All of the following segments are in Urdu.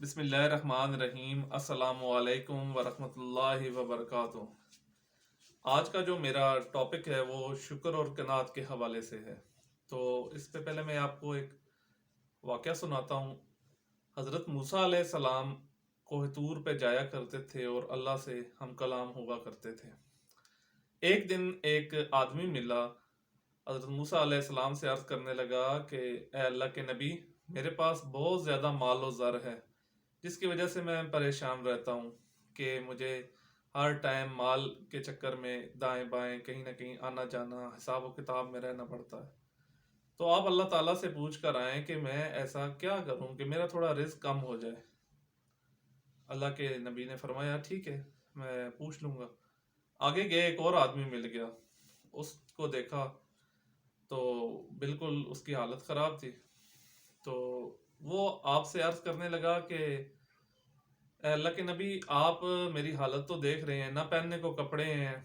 بسم اللہ الرحمن الرحیم۔ السلام علیکم ورحمۃ اللہ وبرکاتہ۔ آج کا جو میرا ٹاپک ہے وہ شکر اور قناعت کے حوالے سے ہے۔ تو اس سے پہلے میں آپ کو ایک واقعہ سناتا ہوں۔ حضرت موسیٰ علیہ السلام کوہ طور پہ جایا کرتے تھے اور اللہ سے ہم کلام ہوا کرتے تھے۔ ایک دن ایک آدمی ملا، حضرت موسیٰ علیہ السلام سے عرض کرنے لگا کہ اے اللہ کے نبی، میرے پاس بہت زیادہ مال و زر ہے، جس کی وجہ سے میں پریشان رہتا ہوں کہ مجھے ہر ٹائم مال کے چکر میں دائیں بائیں کہیں نہ کہیں آنا جانا، حساب و کتاب میں رہنا پڑتا ہے۔ تو آپ اللہ تعالیٰ سے پوچھ کر آئیں کہ میں ایسا کیا کروں کہ میرا تھوڑا رزق کم ہو جائے۔ اللہ کے نبی نے فرمایا ٹھیک ہے، میں پوچھ لوں گا۔ آگے گئے، ایک اور آدمی مل گیا، اس کو دیکھا تو بالکل اس کی حالت خراب تھی۔ تو وہ آپ سے عرض کرنے لگا کہ اے اللہ کے نبی، آپ میری حالت تو دیکھ رہے ہیں، نہ پہننے کو کپڑے ہیں،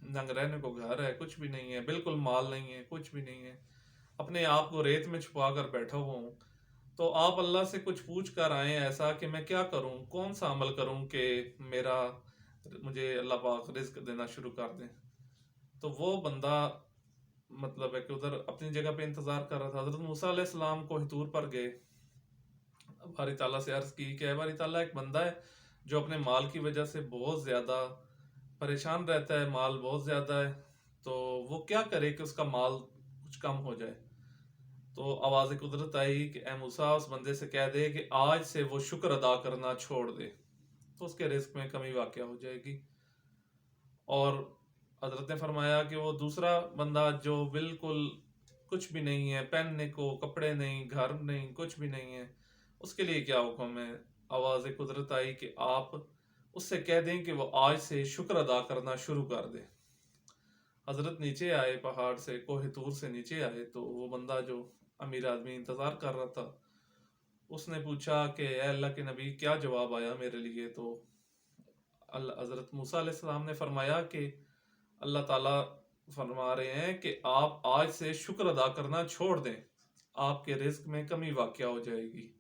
نہ رہنے کو گھر ہے، کچھ بھی نہیں ہے، بالکل مال نہیں ہے، کچھ بھی نہیں ہے، اپنے آپ کو ریت میں چھپا کر بیٹھا ہوا ہوں۔ تو آپ اللہ سے کچھ پوچھ کر آئیں ایسا کہ میں کیا کروں، کون سا عمل کروں کہ مجھے اللہ پاک رزق دینا شروع کر دیں۔ تو وہ بندہ مطلب ہے کہ ادھر اپنی جگہ پہ انتظار کر رہا تھا۔ حضرت موسیٰ علیہ السلام کوہ طور پر گئے، باری تعالیٰ سے عرض کی کہ اے باری تعالیٰ، ایک بندہ ہے جو اپنے مال کی وجہ سے بہت زیادہ پریشان رہتا ہے، مال بہت زیادہ ہے، تو وہ کیا کرے کہ اس کا مال کچھ کم ہو جائے۔ تو آواز قدرت آئی کہ اے موسیٰ، اس بندے سے کہہ دے کہ آج سے وہ شکر ادا کرنا چھوڑ دے، تو اس کے رزق میں کمی واقع ہو جائے گی۔ اور حضرت نے فرمایا کہ وہ دوسرا بندہ جو بالکل کچھ بھی نہیں ہے، پہننے کو کپڑے نہیں، گھر نہیں، کچھ بھی نہیں ہے، اس کے لیے کیا حکم ہے؟ آواز قدرت آئی کہ آپ اس سے کہہ دیں کہ وہ آج سے شکر ادا کرنا شروع کر دے۔ حضرت نیچے آئے، پہاڑ سے، کوہ طور سے نیچے آئے، تو وہ بندہ جو امیر آدمی انتظار کر رہا تھا، اس نے پوچھا کہ اے اللہ کے نبی، کیا جواب آیا میرے لیے؟ تو حضرت موسیٰ علیہ السلام نے فرمایا کہ اللہ تعالیٰ فرما رہے ہیں کہ آپ آج سے شکر ادا کرنا چھوڑ دیں، آپ کے رزق میں کمی واقع ہو جائے گی۔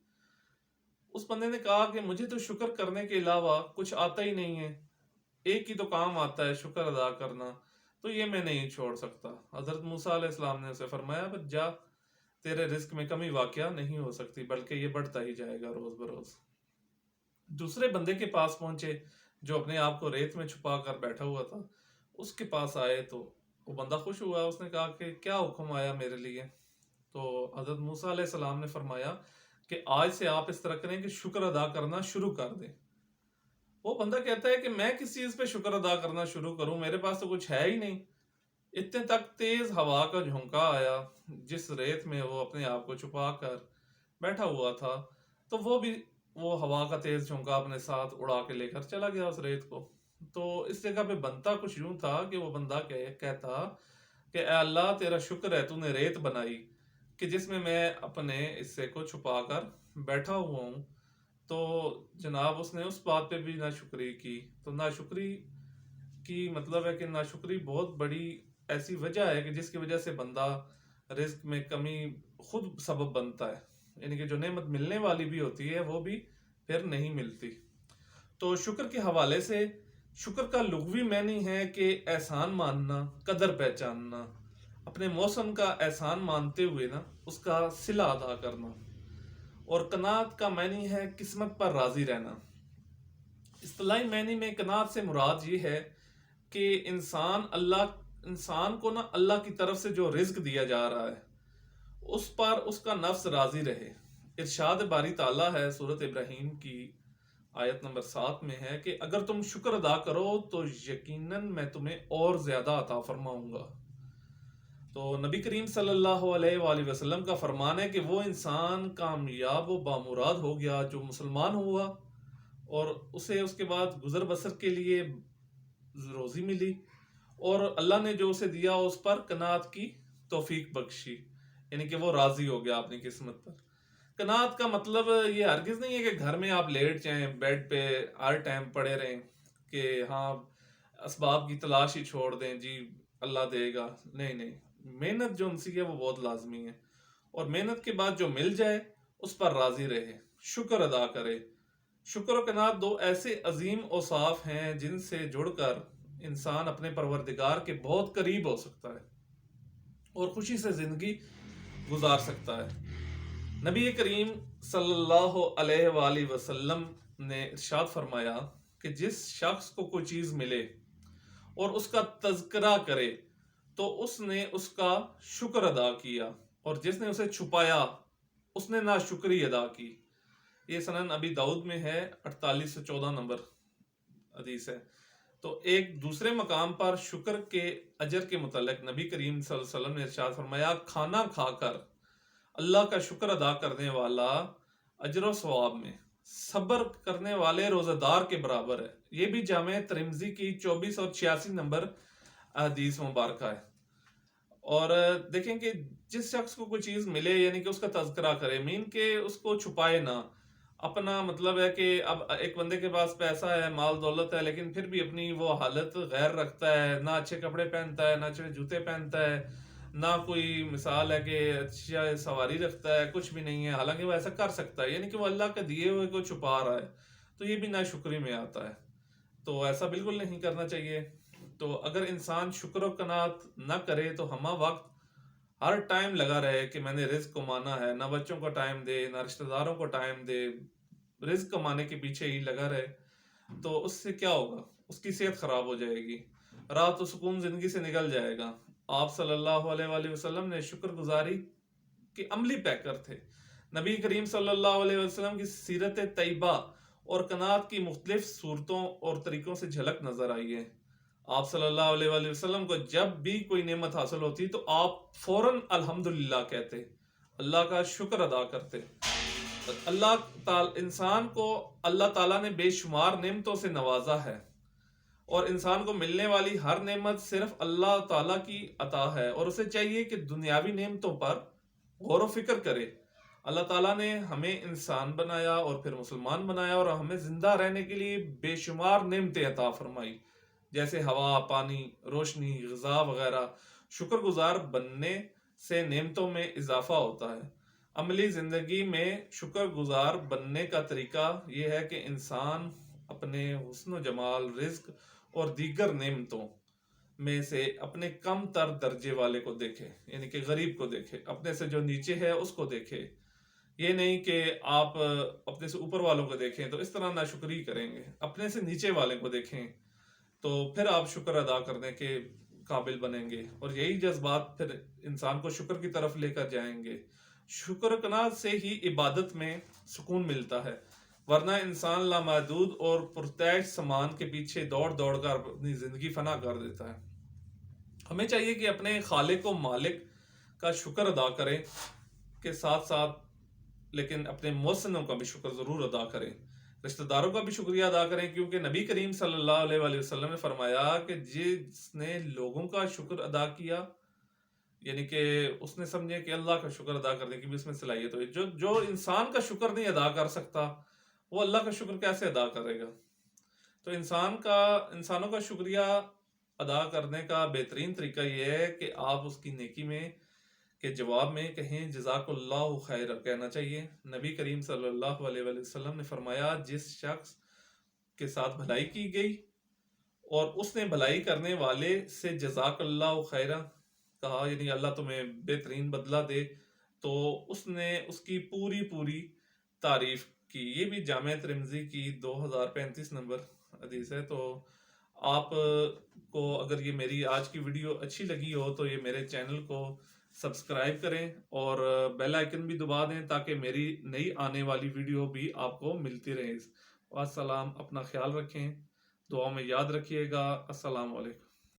اس بندے نے کہا کہ مجھے تو شکر کرنے کے علاوہ کچھ آتا ہی نہیں ہے، ایک ہی تو کام آتا ہے، شکر ادا کرنا، تو یہ میں نہیں چھوڑ سکتا۔ حضرت موسیٰ علیہ السلام نے اسے فرمایا بس جا، تیرے رزق میں کمی واقع نہیں ہو سکتی، بلکہ یہ بڑھتا ہی جائے گا روز بروز۔ دوسرے بندے کے پاس پہنچے جو اپنے آپ کو ریت میں چھپا کر بیٹھا ہوا تھا، اس کے پاس آئے تو وہ بندہ خوش ہوا، اس نے کہا کہ کیا حکم آیا میرے لیے؟ تو حضرت موسیٰ علیہ السلام نے فرمایا کہ آج سے آپ اس طرح کریں کہ شکر ادا کرنا شروع کر دیں۔ وہ بندہ کہتا ہے کہ میں کس چیز پہ شکر ادا کرنا شروع کروں، میرے پاس تو کچھ ہے ہی نہیں۔ اتنے تک تیز ہوا کا جھونکا آیا، جس ریت میں وہ اپنے آپ کو چھپا کر بیٹھا ہوا تھا، تو وہ ہوا کا تیز جھونکا اپنے ساتھ اڑا کے لے کر چلا گیا اس ریت کو۔ تو اس جگہ پہ بنتا کچھ یوں تھا کہ وہ بندہ کہتا کہ اے اللہ، تیرا شکر ہے تو نے ریت بنائی کہ جس میں اپنے حصے کو چھپا کر بیٹھا ہوا ہوں۔ تو جناب اس نے اس بات پہ بھی ناشکری کی۔ تو ناشکری کی مطلب ہے کہ ناشکری بہت بڑی ایسی وجہ ہے کہ جس کی وجہ سے بندہ رزق میں کمی خود سبب بنتا ہے، یعنی کہ جو نعمت ملنے والی بھی ہوتی ہے وہ بھی پھر نہیں ملتی۔ تو شکر کے حوالے سے، شکر کا لغوی معنی ہے کہ احسان ماننا، قدر پہچاننا، اپنے موسم کا احسان مانتے ہوئے نا اس کا صلہ ادا کرنا۔ اور قناعت کا معنی ہے قسمت پر راضی رہنا۔ اصطلاحی معنی میں قناعت سے مراد یہ ہے کہ انسان کو نا اللہ کی طرف سے جو رزق دیا جا رہا ہے اس پر اس کا نفس راضی رہے۔ ارشاد باری تعالیٰ ہے سورۃ ابراہیم کی آیت نمبر 7 میں ہے کہ اگر تم شکر ادا کرو تو یقیناً میں تمہیں اور زیادہ عطا فرماؤں گا۔ تو نبی کریم صلی اللہ علیہ وآلہ وسلم کا فرمان ہے کہ وہ انسان کامیاب و بامراد ہو گیا جو مسلمان ہوا اور اسے اس کے بعد گزر بسر کے لیے روزی ملی، اور اللہ نے جو اسے دیا اس پر قناعت کی توفیق بخشی، یعنی کہ وہ راضی ہو گیا اپنی قسمت پر۔ قناعت کا مطلب یہ ہرگز نہیں ہے کہ گھر میں آپ لیٹ جائیں، بیڈ پہ ہر ٹائم پڑے رہیں کہ ہاں اسباب کی تلاش ہی چھوڑ دیں، جی اللہ دے گا۔ نہیں نہیں، محنت جو انسی ہے وہ بہت لازمی ہے، اور محنت کے بعد جو مل جائے اس پر راضی رہے، شکر ادا کرے۔ شکر و قناعت دو ایسے عظیم اوصاف ہیں جن سے جڑ کر انسان اپنے پروردگار کے بہت قریب ہو سکتا ہے اور خوشی سے زندگی گزار سکتا ہے۔ نبی کریم صلی اللہ علیہ وآلہ وسلم نے ارشاد فرمایا کہ جس شخص کو کوئی چیز ملے اور اس کا تذکرہ کرے تو اس نے اس کا شکر ادا کیا، اور جس نے اسے چھپایا اس نے ناشکری ادا کی۔ یہ سنن ابی داؤد میں ہے، 48 سے 14 نمبر حدیث ہے۔ تو ایک دوسرے مقام پر شکر کے اجر کے متعلق نبی کریم صلی اللہ علیہ وسلم نے ارشاد فرمایا، کھانا کھا کر اللہ کا شکر ادا کرنے والا اجر و ثواب میں صبر کرنے والے روزہ دار کے برابر ہے۔ یہ بھی جامع ترمذی کی 24 اور 86 نمبر حدیث مبارکہ ہے۔ اور دیکھیں کہ جس شخص کو کوئی چیز ملے یعنی کہ اس کا تذکرہ کرے، مین کہ اس کو چھپائے نہ۔ اپنا مطلب ہے کہ اب ایک بندے کے پاس پیسہ ہے، مال دولت ہے، لیکن پھر بھی اپنی وہ حالت غیر رکھتا ہے، نہ اچھے کپڑے پہنتا ہے، نہ اچھے جوتے پہنتا ہے، نہ کوئی مثال ہے کہ اچھا سواری رکھتا ہے، کچھ بھی نہیں ہے، حالانکہ وہ ایسا کر سکتا ہے، یعنی کہ وہ اللہ کے دیے ہوئے کو چھپا رہا ہے، تو یہ بھی ناشکری میں آتا ہے۔ تو ایسا بالکل نہیں کرنا چاہیے۔ تو اگر انسان شکر و قناعت نہ کرے تو ہمہ وقت ہر ٹائم لگا رہے کہ میں نے رزق کمانا ہے، نہ بچوں کو ٹائم دے، نہ رشتہ داروں کو ٹائم دے، رزق کمانے کے پیچھے ہی لگا رہے، تو اس سے کیا ہوگا؟ اس کی صحت خراب ہو جائے گی، رات و سکون زندگی سے نکل جائے گا۔ آپ صلی اللہ علیہ وآلہ وسلم نے شکر گزاری کے عملی پیکر تھے۔ نبی کریم صلی اللہ علیہ وسلم کی سیرت طیبہ اور قناعت کی مختلف صورتوں اور طریقوں سے جھلک نظر آئی ہے۔ آپ صلی اللہ علیہ وآلہ وسلم کو جب بھی کوئی نعمت حاصل ہوتی تو آپ فوراً الحمدللہ کہتے، اللہ کا شکر ادا کرتے۔ اللہ تعالی انسان کو اللہ تعالیٰ نے بے شمار نعمتوں سے نوازا ہے، اور انسان کو ملنے والی ہر نعمت صرف اللہ تعالیٰ کی عطا ہے، اور اسے چاہیے کہ دنیاوی نعمتوں پر غور و فکر کرے۔ اللہ تعالیٰ نے ہمیں انسان بنایا اور پھر مسلمان بنایا، اور ہمیں زندہ رہنے کے لیے بے شمار نعمتیں عطا فرمائی، جیسے ہوا، پانی، روشنی، غذا وغیرہ۔ شکر گزار بننے سے نعمتوں میں اضافہ ہوتا ہے۔ عملی زندگی میں شکر گزار بننے کا طریقہ یہ ہے کہ انسان اپنے حسن و جمال، رزق اور دیگر نعمتوں میں سے اپنے کم تر درجے والے کو دیکھے، یعنی کہ غریب کو دیکھے، اپنے سے جو نیچے ہے اس کو دیکھے۔ یہ نہیں کہ آپ اپنے سے اوپر والوں کو دیکھیں تو اس طرح ناشکری کریں گے، اپنے سے نیچے والے کو دیکھیں تو پھر آپ شکر ادا کرنے کے قابل بنیں گے، اور یہی جذبات پھر انسان کو شکر کی طرف لے کر جائیں گے۔ شکر قناعت سے ہی عبادت میں سکون ملتا ہے، ورنہ انسان لامحدود اور پرتعیش سامان کے پیچھے دوڑ دوڑ کر اپنی زندگی فنا کر دیتا ہے۔ ہمیں چاہیے کہ اپنے خالق و مالک کا شکر ادا کریں کے ساتھ ساتھ لیکن اپنے محسنوں کا بھی شکر ضرور ادا کریں، رشتہ داروں کا بھی شکریہ ادا کریں، کیونکہ نبی کریم صلی اللہ علیہ وآلہ وسلم نے فرمایا کہ جس نے لوگوں کا شکر ادا کیا، یعنی کہ اس نے سمجھے کہ اللہ کا شکر ادا کرنے کی بھی اس میں صلاحیت ہوئی، جو انسان کا شکر نہیں ادا کر سکتا وہ اللہ کا شکر کیسے ادا کرے گا؟ تو انسانوں کا شکریہ ادا کرنے کا بہترین طریقہ یہ ہے کہ آپ اس کی نیکی میں کے جواب میں کہیں جزاک اللہ خیر کہنا چاہیے۔ نبی کریم صلی اللہ علیہ وآلہ وسلم نے فرمایا، جس شخص کے ساتھ بھلائی کی گئی اور اس نے بھلائی کرنے والے سے جزاک اللہ خیر کہا، یعنی اللہ تمہیں بہترین بدلہ دے، تو اس نے اس کی پوری تعریف کی۔ یہ بھی جامع ترمذی کی 2035 نمبر حدیث ہے۔ تو آپ کو اگر یہ میری آج کی ویڈیو اچھی لگی ہو تو یہ میرے چینل کو سبسکرائب کریں اور بیل آئیکن بھی دبا دیں تاکہ میری نئی آنے والی ویڈیو بھی آپ کو ملتی رہے۔ والسلام، اپنا خیال رکھیں، دعا میں یاد رکھیے گا۔ السلام علیکم۔